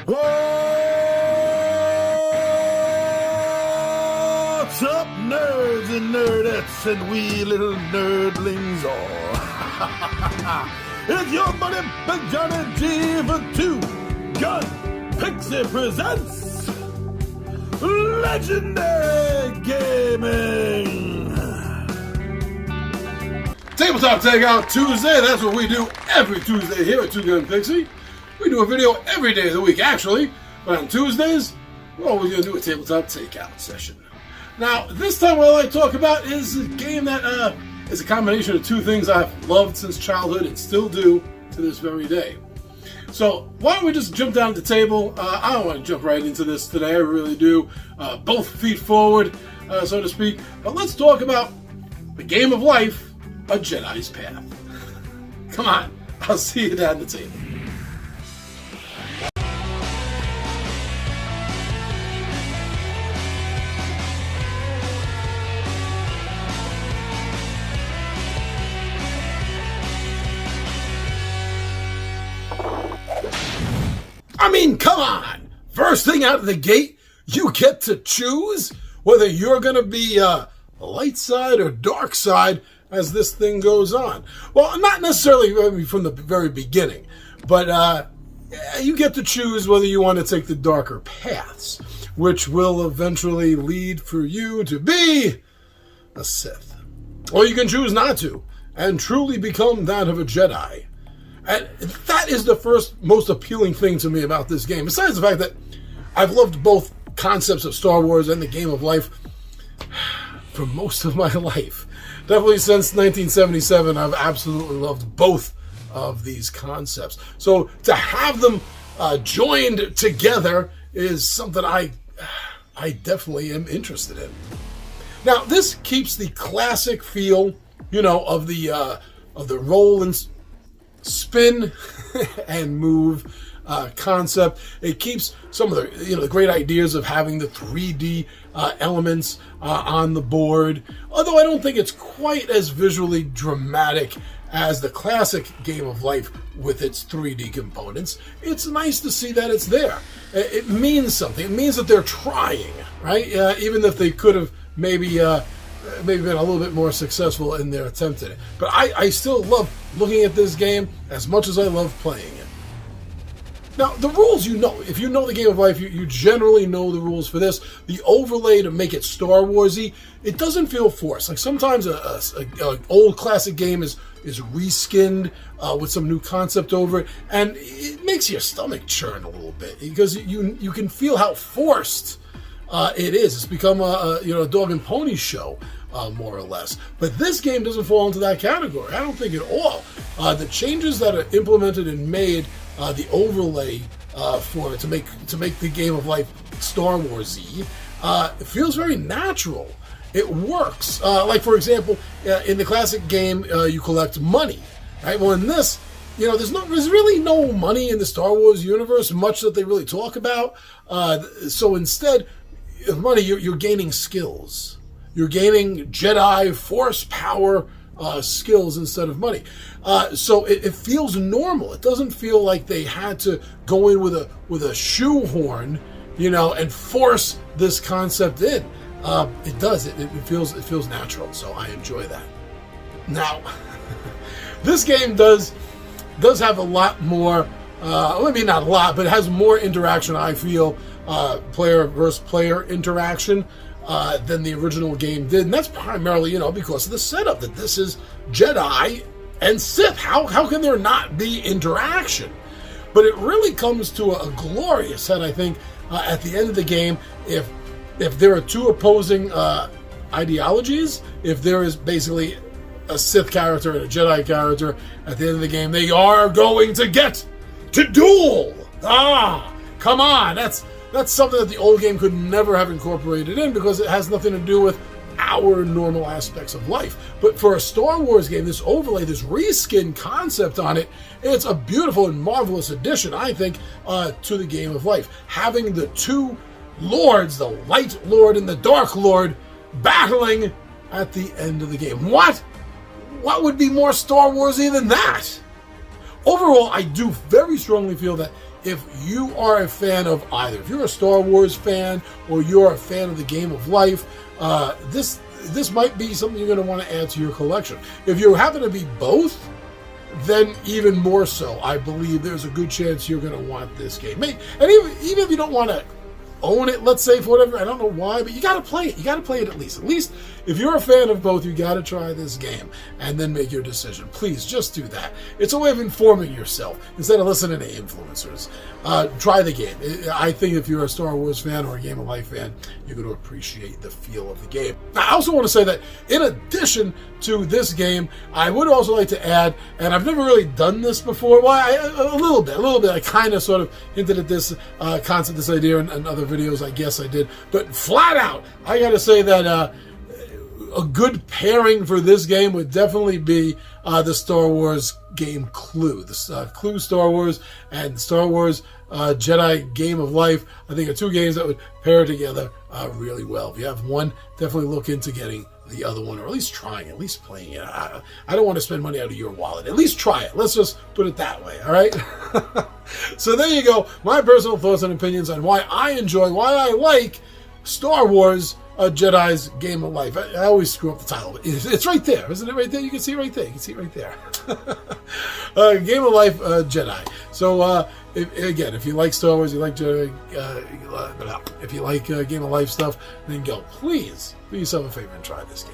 What's up, nerds and nerdettes and wee little nerdlings all? It's your buddy Big Johnny G for Two Gun Pixie presents Legendary Gaming. Tabletop Takeout Tuesday. That's what we do every Tuesday here at Two Gun Pixie. We do a video every day of the week, actually, but on Tuesdays, we're always going to do a Tabletop Takeout session. Now, this time what I'd like to talk about is a game that is a combination of two things I've loved since childhood and still do to this very day. So, why don't we just jump down to the table? I don't want to jump right into this today, I really do. Both feet forward, so to speak. But let's talk about the game of life, A Jedi's Path. Come on, I'll see you down the table. I mean, come on! First thing out of the gate, you get to choose whether you're going to be light side or dark side as this thing goes on. Well, not necessarily from the very beginning, but you get to choose whether you want to take the darker paths, which will eventually lead for you to be a Sith. Or you can choose not to, and truly become that of a Jedi. And that is the first most appealing thing to me about this game. Besides the fact that I've loved both concepts of Star Wars and the game of life for most of my life. Definitely since 1977, I've absolutely loved both of these concepts. So to have them joined together is something I definitely am interested in. Now, this keeps the classic feel, of the roll and spin and move concept. It keeps some of the great ideas of having the 3D elements on the board, although I don't think it's quite as visually dramatic as the classic game of life with its 3D components. It's nice to see that it's there. It means something. It means that they're trying, right? Even if they could have maybe been a little bit more successful in their attempt at it. But I still love looking at this game as much as I love playing it. Now, the rules if you know the game of life, you generally know the rules for this. The overlay to make it Star Warsy, it doesn't feel forced. Like sometimes an old classic game is reskinned with some new concept over it, and it makes your stomach churn a little bit because you can feel how forced it is. It's become a dog and pony show, more or less. But this game doesn't fall into that category. I don't think at all. The changes that are implemented and made, the overlay for it to make the game of life Star Warsy, it feels very natural. It works. Like for example, in the classic game, you collect money, right? Well, in this, there's really no money in the Star Wars universe, much that they really talk about. So instead, money, you're gaining skills. You're gaining Jedi Force power skills instead of money. So it feels normal. It doesn't feel like they had to go in with a shoehorn, and force this concept in. It does. It feels natural. So I enjoy that. Now, this game does have a lot more. Maybe not a lot, but it has more interaction, I feel, player versus player interaction than the original game did. And that's primarily, because of the setup that this is Jedi and Sith. How can there not be interaction? But it really comes to a glorious head, I think, at the end of the game. If there are two opposing ideologies, if there is basically a Sith character and a Jedi character at the end of the game, they are going to get to duel. Come on, that's something that the old game could never have incorporated in because it has nothing to do with our normal aspects of life. But for a Star Wars game, this overlay, this reskin concept on it, it's a beautiful and marvelous addition, I think, to the game of life. Having the two lords, the Light Lord and the Dark Lord, battling at the end of the game. What would be more Star Warsy than that? Overall, I do very strongly feel that if you are a fan of either, if you're a Star Wars fan or you're a fan of the Game of Life, this might be something you're going to want to add to your collection. If you happen to be both, then even more so, I believe there's a good chance you're going to want this game. And even if you don't want to own it, let's say, for whatever, I don't know why, but you got to play it. You got to play it at least. At least, if you're a fan of both, you got to try this game and then make your decision. Please, just do that. It's a way of informing yourself instead of listening to influencers. Try the game. I think if you're a Star Wars fan or a Game of Life fan, you're going to appreciate the feel of the game. Now, I also want to say that in addition to this game, I would also like to add, and I've never really done this before, well, a little bit. I kind of sort of hinted at this concept, this idea in other videos, I guess I did. But flat out, I got to say that a good pairing for this game would definitely be the Star Wars game Clue. The Clue Star Wars and Star Wars Jedi Game of Life, I think, are two games that would pair together really well. If you have one, definitely look into getting the other one, or at least trying, at least playing it. I don't want to spend money out of your wallet. At least try it. Let's just put it that way, all right? So there you go. My personal thoughts and opinions on why I like Star Wars Jedi's Game of Life. I always screw up the title. It's right there. Isn't it right there? You can see it right there. You can see it right there. Game of Life Jedi. So, if you like Star Wars, you like Jedi, if you like Game of Life stuff, then go. Please do yourself a favor and try this game.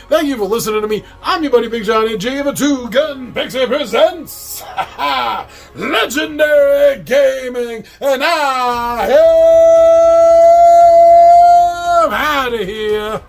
Thank you for listening to me. I'm your buddy Big John, and J of a Two Gun Pixie presents Legendary Gaming, and I am out of here.